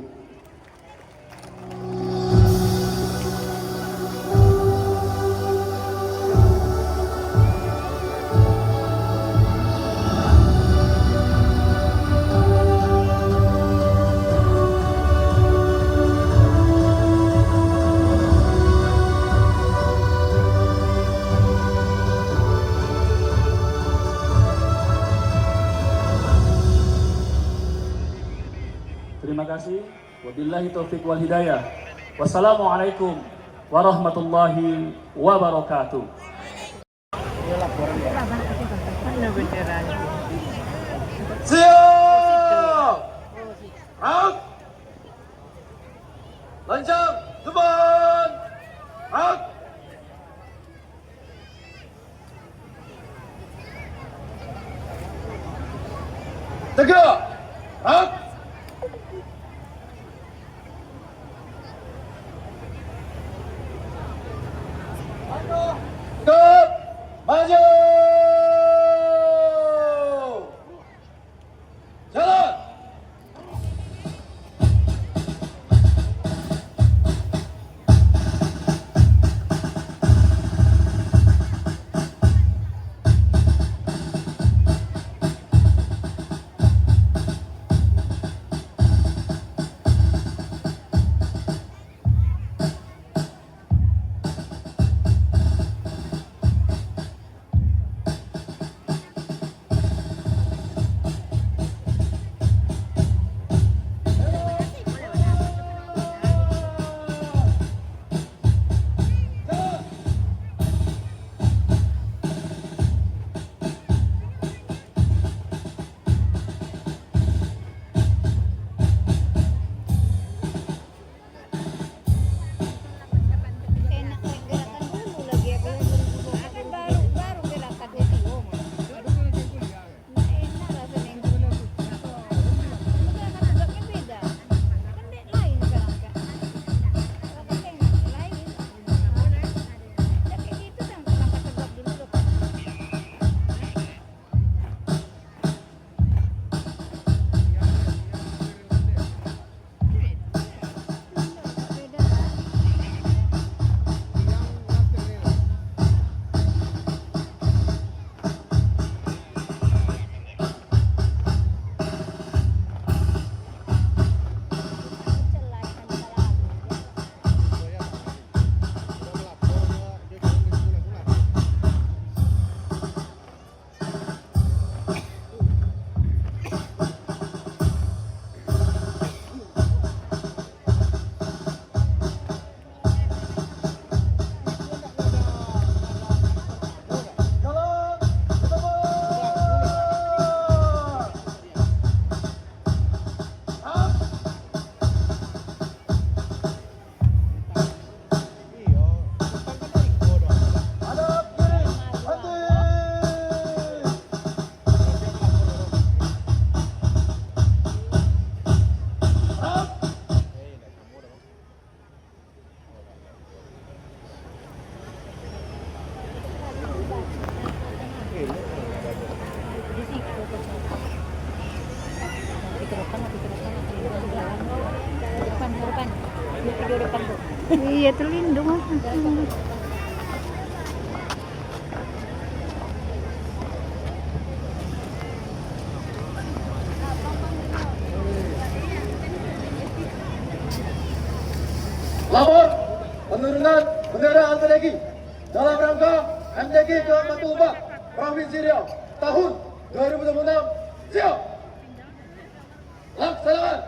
Terima kasih. Wabillahi taufiq wal hidayah. Wassalamualaikum warahmatullahi wabarakatuh. Siap! Out! Lancang, depan! Out! Tegak! Out! Tegak! Maju! Jalan! Iya, terlindung. Lapor penurunan bendera MTQ dalam rangka MTQ ke-44 Provinsi Riau tahun 2026. Siap. Laksanakan.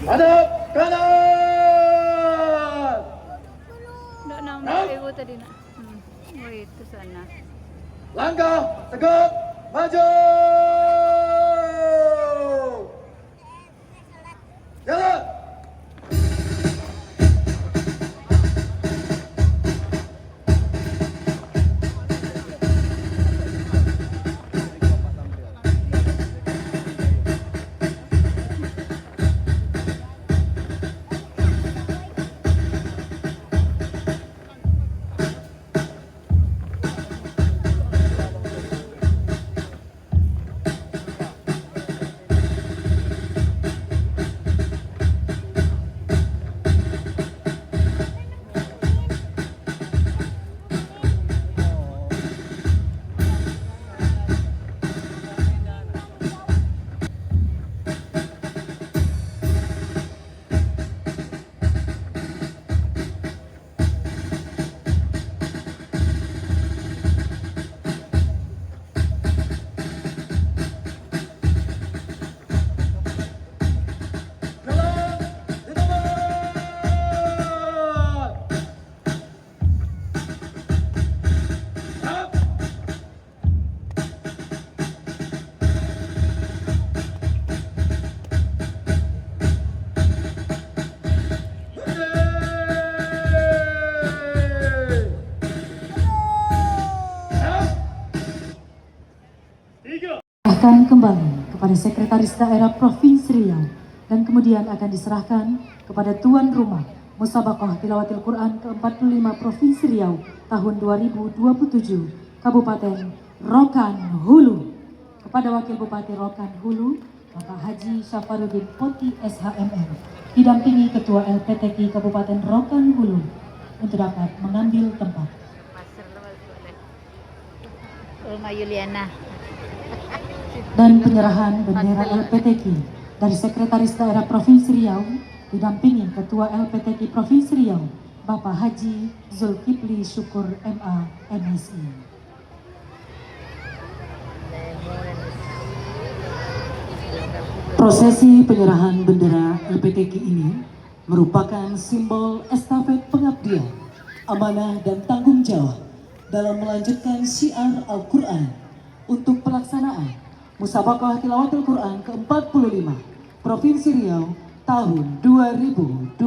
Hadap kanan. Nggak nambah ibu tadi nak. Oh itu sana. Langkah tegap maju. Jalan. diserahkan kembali kepada Sekretaris Daerah Provinsi Riau dan kemudian akan diserahkan kepada tuan rumah Musabaqah Tilawatil Quran ke-45 Provinsi Riau tahun 2027 Kabupaten Rokan Hulu. Kepada Wakil Bupati Rokan Hulu, Bapak Haji Syafarudin Poti SHMM, didampingi Ketua LPTK Kabupaten Rokan Hulu untuk dapat mengambil tempat. Rumah Yuliana. Dan penyerahan bendera LPTK dari Sekretaris Daerah Provinsi Riau didampingi Ketua LPTK Provinsi Riau, Bapak Haji Zulkifli Syukur MA MSI. Prosesi penyerahan bendera LPTK ini merupakan simbol estafet pengabdian, amanah dan tanggung jawab dalam melanjutkan syiar Al-Quran untuk pelaksanaan Musabaqah Tilawatil Quran ke-45 Provinsi Riau tahun 2027.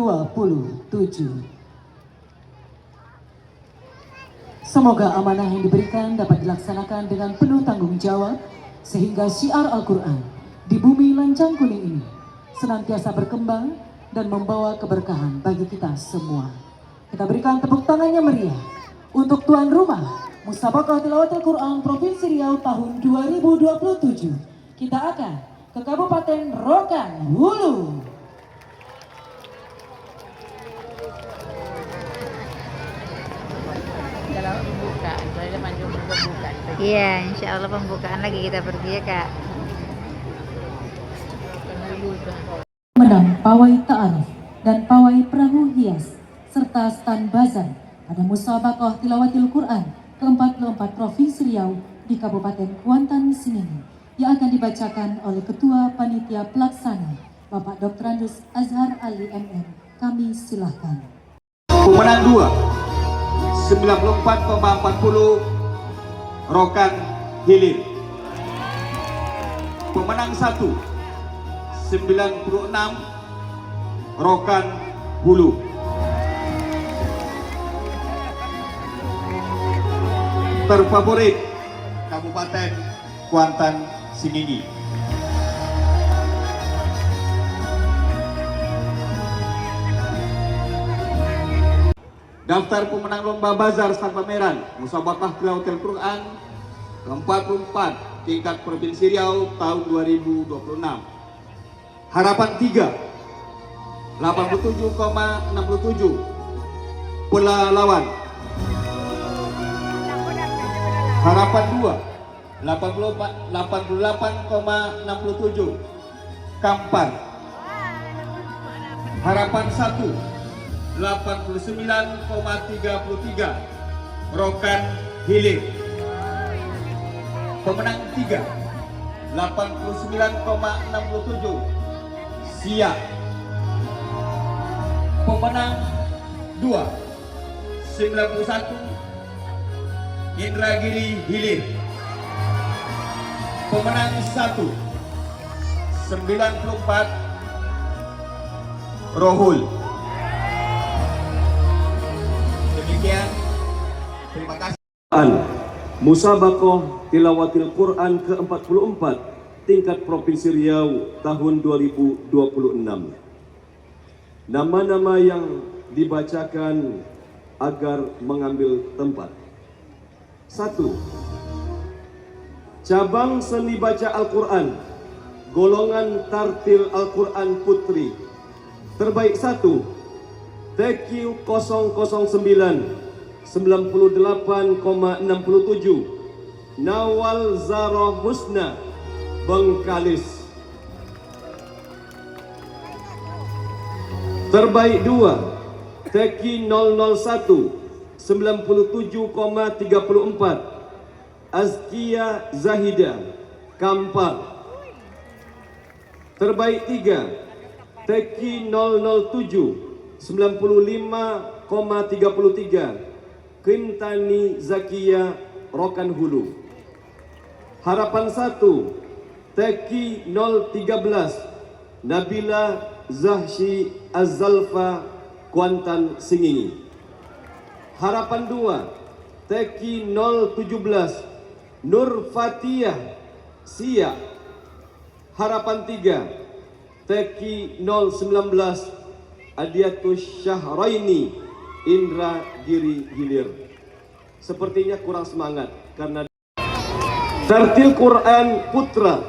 Semoga amanah yang diberikan dapat dilaksanakan dengan penuh tanggung jawab sehingga syiar Al-Quran di bumi lancang kuning ini senantiasa berkembang dan membawa keberkahan bagi kita semua. Kita berikan tepuk tangannya meriah untuk tuan rumah Musabaqah Tilawatil Quran Provinsi Riau tahun 2027. Kita akan ke Kabupaten Rokan Hulu. Iya, insya Allah pembukaan lagi kita pergi ya Kak. Menang pawai ta'aruf dan pawai perahu hias serta stand bazar pada Musabaqah Tilawatil Quran ke-44 Provinsi Riau di Kabupaten Kuantan Singingi yang akan dibacakan oleh Ketua Panitia Pelaksana Bapak Dr. Andus Azhar Ali MM. Kami silahkan. Pemenang 2 94,40 Rokan Hilir. Pemenang 1 96 Rokan Hulu. Terfavorit Kabupaten Kuantan Singingi. Daftar pemenang lomba bazar stand pameran Musabaqah Tilawatil Quran ke-44 tingkat Provinsi Riau tahun 2026. Harapan 3 87,67 Pelalawan. Harapan 2 88,67 Kampar. Harapan 1 89,33 Rokan Hilir. Pemenang 3 89,67 Siak. Pemenang 2 91 Indragiri Hilir. Pemenang 1 94 Rohul. Demikian, terima kasih. Musabaqah Tilawatil Quran ke-44 tingkat Provinsi Riau tahun 2026. Nama-nama yang dibacakan agar mengambil tempat. 1. Cabang seni baca Al-Quran, golongan tartil Al-Quran Putri. Terbaik 1, TQ 009 98,67 Nawal Zara Husna Bengkalis. Terbaik 2 TQ 001 97,34 Azkia Zahida Kampar. Terbaik 3 TQ 007 95,33 Quintani Zakia Rokan Hulu. Harapan 1 Teki 013 Nabila Zahshi Azalfa Kuantan Singingi. Harapan 2 Teki 017 Nur Fatiyah Siak Harapan 3 Teki 019 Adiatus Syahraini Indragiri Hilir. Sepertinya kurang semangat karena Tartil Quran Putra.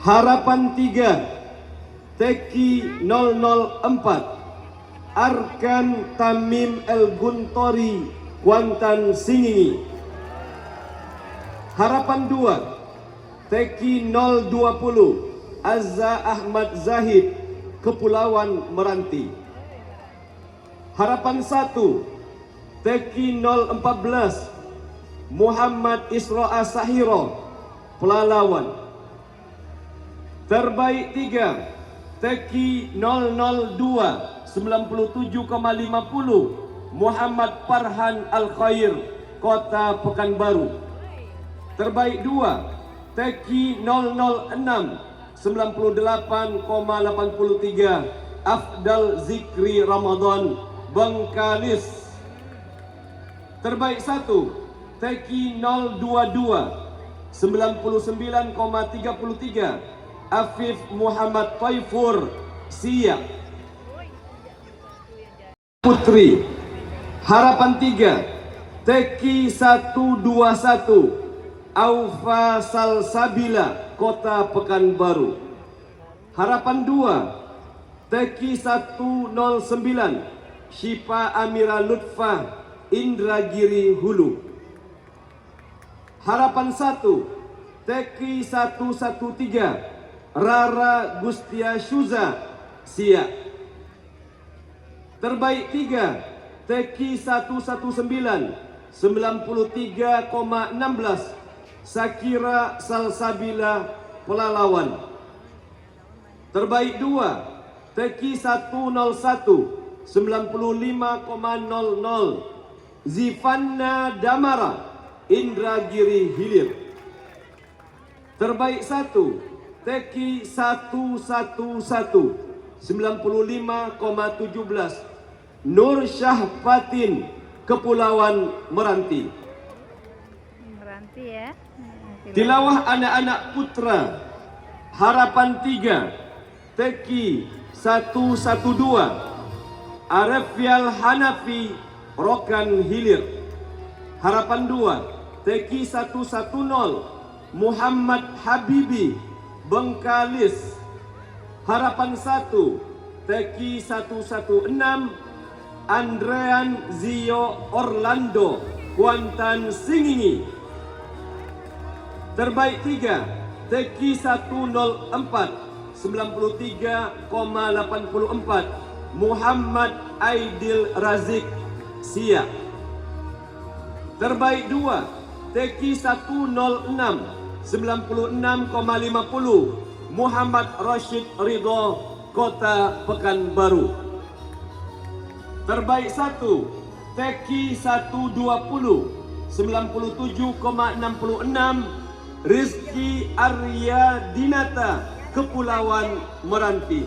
Harapan 3 Teki 004 Arkan Tamim El Guntori Kuantan Singingi. Harapan 2 Teki 020 Azza Ahmad Zahid Kepulauan Meranti. Harapan 1 Teki 014 Muhammad Isra Sahiro Pelalawan. Terbaik 3 Teki 002 97,50 Muhammad Farhan Al-Khair Kota Pekanbaru. Terbaik 2 Teki 006 98,83 Afdal Zikri Ramadan Bengkalis. Terbaik 1 Teki 022 99,33 Afif Muhammad Taifur Siak. Putri. Harapan 3 Teki 121 Aufa Salsabila Kota Pekanbaru. Harapan 2 Teki 109 Syifa Amira Lutfah Indragiri Hulu. Harapan 1 Teki 113 Rara Gustia Syuza Siak. Terbaik 3 Teki 119 93,16 Sakira Salsabila Pelalawan. Terbaik 2 Teki 101 95,00 Zifanna Damara Indragiri Hilir. Terbaik 1 Teki 111 95,17 Nur Syahfatin Kepulauan Meranti. Meranti ya. Tilawah anak-anak putra. Harapan 3 Teki 112 Arefial Hanafi Rokan Hilir. Harapan 2 Teki 110 Muhammad Habibi Bengkalis. Harapan 1 Teki 116 Andrean Zio Orlando Kuantan Singingi. Terbaik 3 Teki 104 93,84 Muhammad Aidil Razik Siak. Terbaik 2 Teki 106 96,50 Muhammad Rashid Ridho Kota Pekanbaru. Terbaik 1 Teki 120 97,66 Rizki Arya Dinata Kepulauan Meranti.